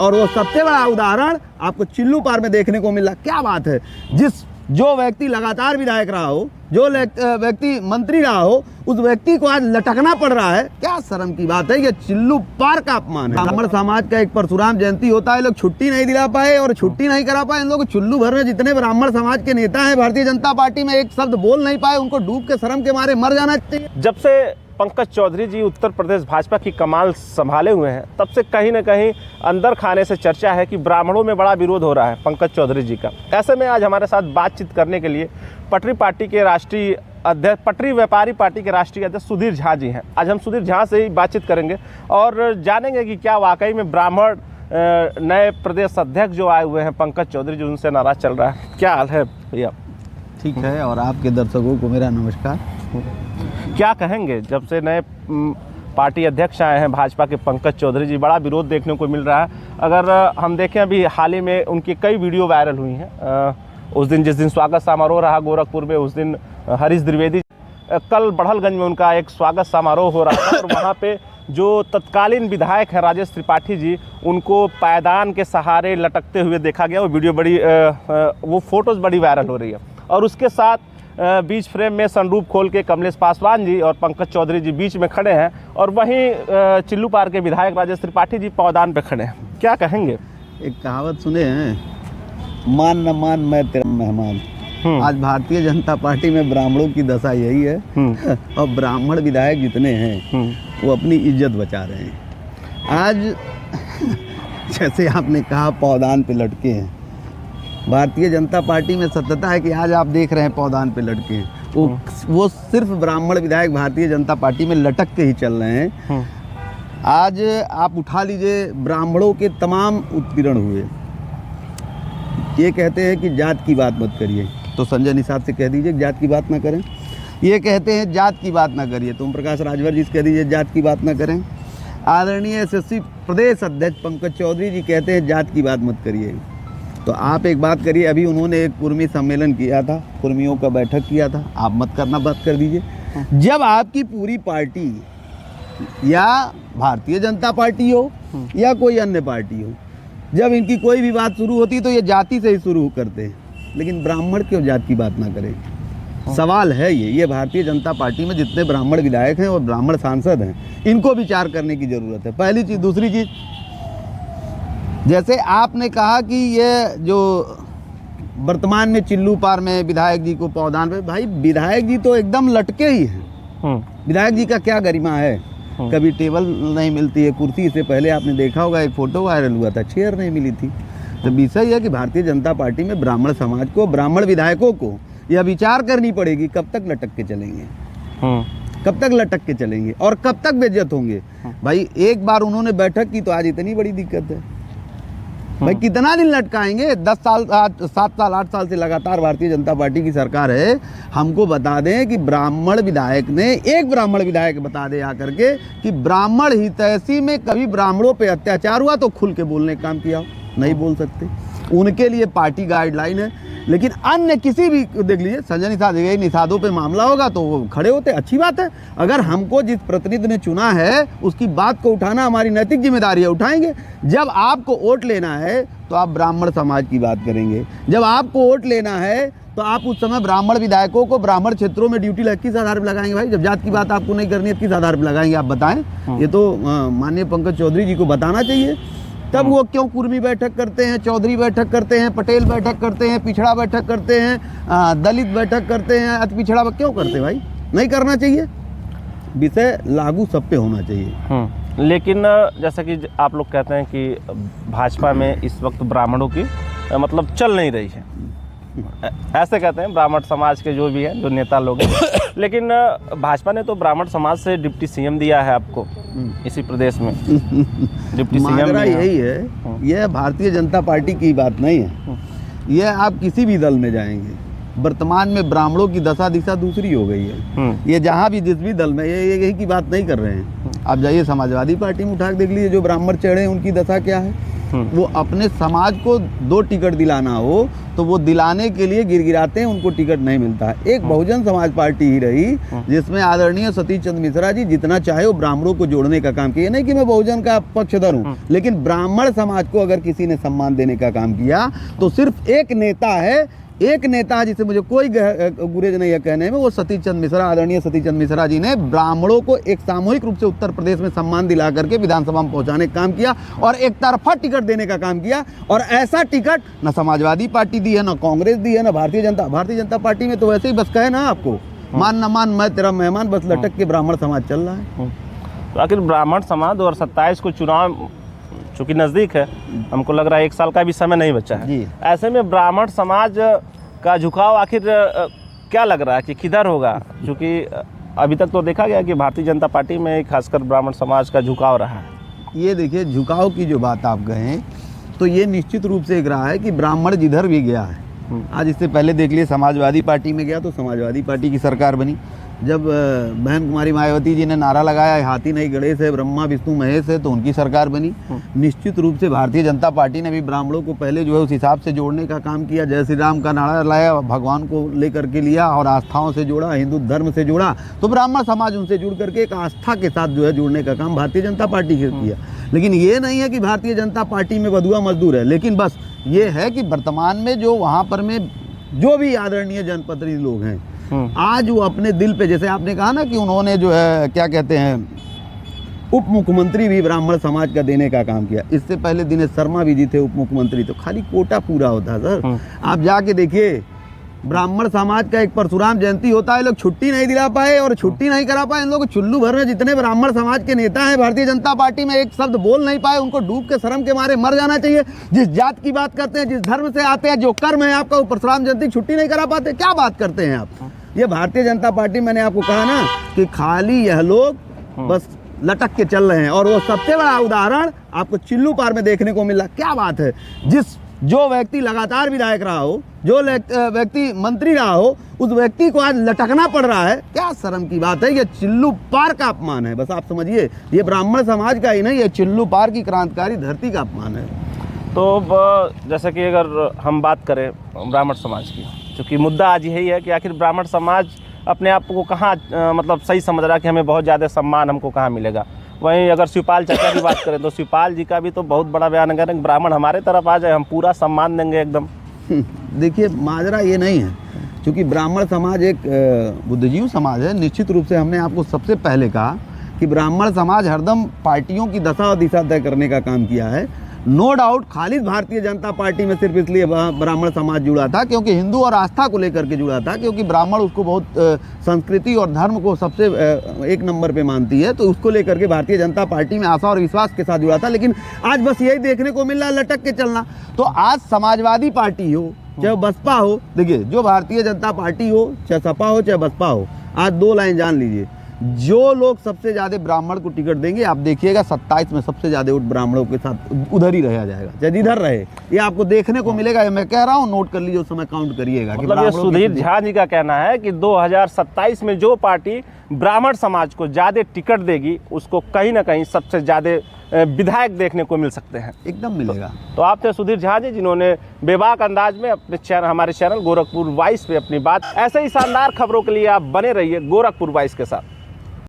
और वो सबसे बड़ा उदाहरण आपको चिल्लू पार में देखने को मिला। क्या बात है, जो व्यक्ति लगातार विधायक रहा हो, जो व्यक्ति मंत्री रहा हो, उस व्यक्ति को आज लटकना पड़ रहा है। क्या शर्म की बात है, ये चिल्लू पार का अपमान है। ब्राह्मण समाज का एक परशुराम जयंती होता है, लोग छुट्टी नहीं दिला पाए और छुट्टी नहीं करा पाए। इन लोग चुल्लू भर में जितने ब्राह्मण समाज के नेता हैं भारतीय जनता पार्टी में, एक शब्द बोल नहीं पाए, उनको डूब के शर्म के मारे मर जाना चाहिए। जब से पंकज चौधरी जी उत्तर प्रदेश भाजपा की कमान संभाले हुए हैं, तब से कहीं ना कहीं अंदर खाने से चर्चा है कि ब्राह्मणों में बड़ा विरोध हो रहा है पंकज चौधरी जी का। ऐसे में आज हमारे साथ बातचीत करने के लिए पटरी पार्टी के राष्ट्रीय अध्यक्ष, पटरी व्यापारी पार्टी के राष्ट्रीय अध्यक्ष सुधीर झा जी हैं। आज हम सुधीर झा से ही बातचीत करेंगे और जानेंगे कि क्या वाकई में ब्राह्मण नए प्रदेश अध्यक्ष जो आए हुए हैं पंकज चौधरी जी, उनसे नाराज चल रहा है। क्या हाल है भैया? ठीक है, और आपके दर्शकों को मेरा नमस्कार। क्या कहेंगे, जब से नए पार्टी अध्यक्ष आए हैं भाजपा के पंकज चौधरी जी, बड़ा विरोध देखने को मिल रहा है। अगर हम देखें अभी हाल ही में उनकी कई वीडियो वायरल हुई हैं। उस दिन जिस दिन स्वागत समारोह रहा गोरखपुर में, उस दिन हरीश द्विवेदी, कल बढ़लगंज में उनका एक स्वागत समारोह हो रहा था और वहाँ पे जो तत्कालीन विधायक हैं राजेश त्रिपाठी जी, उनको पायदान के सहारे लटकते हुए देखा गया। वो वीडियो वो फोटोज़ बड़ी वायरल हो रही है और उसके साथ बीच फ्रेम में सनरूफ खोल के कमलेश पासवान जी और पंकज चौधरी जी बीच में खड़े हैं और वहीं चिल्लू पार के विधायक राजेश त्रिपाठी जी पौदान पे खड़े हैं। क्या कहेंगे? एक कहावत सुने हैं, मान न मान मैं तेरा मेहमान। आज भारतीय जनता पार्टी में ब्राह्मणों की दशा यही है और ब्राह्मण विधायक जितने हैं वो अपनी इज्जत बचा रहे हैं। आज जैसे आपने कहा पौदान पे लटके हैं, भारतीय जनता पार्टी में सत्यता है कि आज आप देख रहे हैं पौदान पे लटके हैं, वो सिर्फ ब्राह्मण विधायक भारतीय जनता पार्टी में लटक के ही चल रहे हैं। आज आप उठा लीजिए, ब्राह्मणों के तमाम उत्पीड़न हुए। ये कहते हैं कि जात की बात मत करिए, तो संजय निषाद से कह दीजिए जात की बात ना करें। ये कहते हैं जात की बात ना करिए, तो ओम प्रकाश राजभर जी से कह दीजिए जात की बात ना करें। आदरणीय एसएससी प्रदेश अध्यक्ष पंकज चौधरी जी कहते हैं जात की बात मत करिए। तो आप एक बात करिए, अभी उन्होंने एक कुर्मी सम्मेलन किया था, कुर्मियों का बैठक किया था, आप मत करना बात कर दीजिए। जब आपकी पूरी पार्टी या भारतीय जनता पार्टी हो या कोई अन्य पार्टी हो, जब इनकी कोई भी बात शुरू होती है तो ये जाति से ही शुरू करते हैं, लेकिन ब्राह्मण क्यों जात की बात ना करें? सवाल है ये भारतीय जनता पार्टी में जितने ब्राह्मण विधायक हैं और ब्राह्मण सांसद हैं, इनको विचार करने की ज़रूरत है। पहली चीज़। दूसरी चीज़, जैसे आपने कहा कि ये जो वर्तमान में चिल्लू पार में विधायक जी को पौदान पे, भाई विधायक जी तो एकदम लटके ही हैं। विधायक जी का क्या गरिमा है? कभी टेबल नहीं मिलती है, कुर्सी। इससे पहले आपने देखा होगा एक फोटो वायरल हुआ था, चेयर नहीं मिली थी। तो विषय है कि भारतीय जनता पार्टी में ब्राह्मण समाज को, ब्राह्मण विधायकों को यह विचार करनी पड़ेगी कब तक लटक के चलेंगे, कब तक लटक के चलेंगे और कब तक बेइज्जत होंगे। भाई एक बार उन्होंने बैठक की तो आज इतनी बड़ी दिक्कत है। भाई कितना दिन लटकाएंगे? 10 साल, 7 साल, 8 साल से लगातार भारतीय जनता पार्टी की सरकार है। हमको बता दें कि ब्राह्मण विधायक ने, एक ब्राह्मण विधायक बता दे आकर के कि ब्राह्मण हितैषी में कभी ब्राह्मणों पे अत्याचार हुआ तो खुल के बोलने का काम किया? नहीं बोल सकते। उनके लिए पार्टी गाइडलाइन है, लेकिन अन्य किसी भी, देख लीजिए संजय निषाद, निषादों पे मामला होगा तो वो खड़े होते, अच्छी बात है। अगर हमको जिस प्रतिनिधि ने चुना है उसकी बात को उठाना हमारी नैतिक जिम्मेदारी है, उठाएंगे। जब आपको वोट लेना है तो आप ब्राह्मण समाज की बात करेंगे, जब आपको वोट लेना है तो आप उस समय ब्राह्मण विधायकों को ब्राह्मण क्षेत्रों में ड्यूटी किस आधार पर लगाएंगे? भाई जब जात की बात आपको नहीं करनी है किस आधार पर लगाएंगे आप बताएं? ये तो माननीय पंकज चौधरी जी को बताना चाहिए। तब वो क्यों कुर्मी बैठक करते हैं, चौधरी बैठक करते हैं, पटेल बैठक करते हैं, पिछड़ा बैठक करते हैं, दलित बैठक करते हैं, अति पिछड़ा क्यों करते हैं? भाई नहीं करना चाहिए। विषय लागू सब पे होना चाहिए। लेकिन जैसा कि आप लोग कहते हैं कि भाजपा में इस वक्त ब्राह्मणों की मतलब चल नहीं रही है, ऐसे कहते हैं ब्राह्मण समाज के जो भी हैं, जो नेता लोग हैं। लेकिन भाजपा ने तो ब्राह्मण समाज से डिप्टी सीएम दिया है आपको इसी प्रदेश में। डिप्टी सीएम यही है। यह भारतीय जनता पार्टी की बात नहीं है, यह आप किसी भी दल में जाएंगे, वर्तमान में ब्राह्मणों की दशा दिशा दूसरी हो गई है। ये जहाँ भी जिस भी दल में ये यही की बात नहीं कर रहे हैं। आप जाइए समाजवादी पार्टी में उठा के देख लीजिए, जो ब्राह्मण चढ़े हैं उनकी दशा क्या है। वो अपने समाज को 2 टिकट दिलाना हो तो वो दिलाने के लिए गिड़गिड़ाते हैं, उनको टिकट नहीं मिलता है। एक बहुजन समाज पार्टी ही रही जिसमें आदरणीय सतीश चंद्र मिश्रा जी जितना चाहे वो ब्राह्मणों को जोड़ने का काम किया। नहीं कि मैं बहुजन का पक्षधर हूँ, लेकिन ब्राह्मण समाज को अगर किसी ने सम्मान देने का काम किया तो सिर्फ एक नेता है, एक नेता जिसे मुझे कोई गुरेज नहीं है कहने में, वो सतीश चंद्र मिश्रा, आदरणीय सतीश चंद्र मिश्रा जी ने ब्राह्मणों को एक सामूहिक रूप से उत्तर प्रदेश में सम्मान दिला करके विधानसभा में पहुंचाने का काम किया और एक तरफा टिकट देने का काम किया। और ऐसा टिकट न समाजवादी पार्टी दी है, न कांग्रेस दी है, न भारतीय जनता पार्टी में तो वैसे ही बस कहे ना आपको मान न मान मैं तेरा मेहमान, बस लटक के ब्राह्मण समाज चल रहा है। तो आखिर ब्राह्मण समाज 2027 को चुनाव चूँकि नज़दीक है, हमको लग रहा है 1 साल का भी समय नहीं बचा है जी। ऐसे में ब्राह्मण समाज का झुकाव आखिर क्या लग रहा है कि किधर होगा? क्योंकि अभी तक तो देखा गया कि भारतीय जनता पार्टी में खासकर ब्राह्मण समाज का झुकाव रहा है। ये देखिए, झुकाव की जो बात आप कहें तो ये निश्चित रूप से एक रहा है कि ब्राह्मण जिधर भी गया है, आज इससे पहले देख लिए समाजवादी पार्टी में गया तो समाजवादी पार्टी की सरकार बनी। जब बहन कुमारी मायावती जी ने नारा लगाया हाथी नहीं गणेश है, ब्रह्मा विष्णु महेश है, तो उनकी सरकार बनी। निश्चित रूप से भारतीय जनता पार्टी ने भी ब्राह्मणों को पहले जो है उस हिसाब से जोड़ने का काम किया। जय श्री राम का नारा लाया, भगवान को लेकर के लिया और आस्थाओं से जोड़ा, हिंदू धर्म से जोड़ा, तो ब्राह्मण समाज उनसे जुड़ करके एक आस्था के साथ जो है जुड़ने का काम भारतीय जनता पार्टी ने किया। लेकिन ये नहीं है कि भारतीय जनता पार्टी में बधुआ मजदूर है, लेकिन बस ये है कि वर्तमान में जो वहाँ पर में जो भी आदरणीय जनप्रतिनिधि लोग हैं, आज वो अपने दिल पे, जैसे आपने कहा ना कि उन्होंने जो है क्या कहते हैं उप मुख्यमंत्री भी ब्राह्मण समाज का देने का काम किया। इससे पहले दिनेश शर्मा भी जी थे उप मुख्यमंत्री, तो खाली कोटा पूरा होता सर। आप जाके देखिए ब्राह्मण समाज का एक परशुराम जयंती होता है, लोग छुट्टी नहीं दिला पाए और छुट्टी नहीं करा पाए। इन लोग चुल्लू भर में जितने ब्राह्मण समाज के नेता हैं भारतीय जनता पार्टी में एक शब्द बोल नहीं पाए, उनको डूब के शर्म के मारे मर जाना चाहिए। जिस जात की बात करते हैं, जिस धर्म से आते हैं, जो कर्म है आपका, वो परशुराम जयंती छुट्टी नहीं करा पाते, क्या बात करते हैं आप? ये भारतीय जनता पार्टी, मैंने आपको कहा ना कि खाली यह लोग बस लटक के चल रहे हैं। और वो सबसे बड़ा उदाहरण आपको चिल्लू पार में देखने को मिला। क्या बात है, जो व्यक्ति लगातार विधायक रहा हो, जो व्यक्ति मंत्री रहा हो, उस व्यक्ति को आज लटकना पड़ रहा है, क्या शर्म की बात है। ये चिल्लू पार का अपमान है, बस आप समझिए। ये ब्राह्मण समाज का ही नहीं, ये चिल्लू पार की क्रांतिकारी धरती का अपमान है। तो जैसे कि अगर हम बात करें ब्राह्मण समाज की, क्योंकि मुद्दा आज यही है कि आखिर ब्राह्मण समाज अपने आप को कहाँ मतलब सही समझ रहा है कि हमें बहुत ज़्यादा सम्मान हमको कहाँ मिलेगा। वहीं अगर शिवपाल चाचा की बात करें तो शिवपाल जी का भी तो बहुत बड़ा बयान है कि ब्राह्मण हमारे तरफ आ जाए, हम पूरा सम्मान देंगे एकदम। देखिए, माजरा ये नहीं है, क्योंकि ब्राह्मण समाज एक बुद्धिजीवी समाज है। निश्चित रूप से हमने आपको सबसे पहले कहा कि ब्राह्मण समाज हरदम पार्टियों की दशा और दिशा तय करने का काम किया है। No doubt Khalid Bharatiya Janata party में सिर्फ इसलिए ब्राह्मण समाज जुड़ा था क्योंकि हिंदू और आस्था को लेकर के जुड़ा था, क्योंकि ब्राह्मण उसको बहुत संस्कृति और धर्म को सबसे एक नंबर पे मानती है, तो उसको लेकर के भारतीय जनता पार्टी में आशा और विश्वास के साथ जुड़ा था। लेकिन आज बस यही देखने को मिल रहा है, लटक के चलना। तो आज समाजवादी पार्टी हो चाहे बसपा हो, देखिए जो भारतीय जनता पार्टी हो, चाहे सपा हो चाहे बसपा हो, आज 2 लाइन जान लीजिए, जो लोग सबसे ज़्यादा ब्राह्मण को टिकट देंगे, आप देखिएगा 27 में सबसे ज़्यादा वोट ब्राह्मणों के साथ उधर ही रहा जाएगा, चाहे जिधर रहे। ये आपको देखने को मिलेगा, ये मैं कह रहा हूँ, नोट कर लीजिए, उस समय काउंट करिएगा। मतलब ये सुधीर झा जी का कहना है कि 2027 में जो पार्टी ब्राह्मण समाज को ज़्यादा टिकट देगी उसको कहीं ना कहीं सबसे ज़्यादा विधायक देखने को मिल सकते हैं। एकदम मिलेगा। तो आप थे सुधीर झा जी, जिन्होंने बेबाक अंदाज में अपने हमारे चैनल गोरखपुर वॉइस पे अपनी बात, ऐसे ही शानदार खबरों के लिए आप बने रहिए गोरखपुर वॉइस के साथ।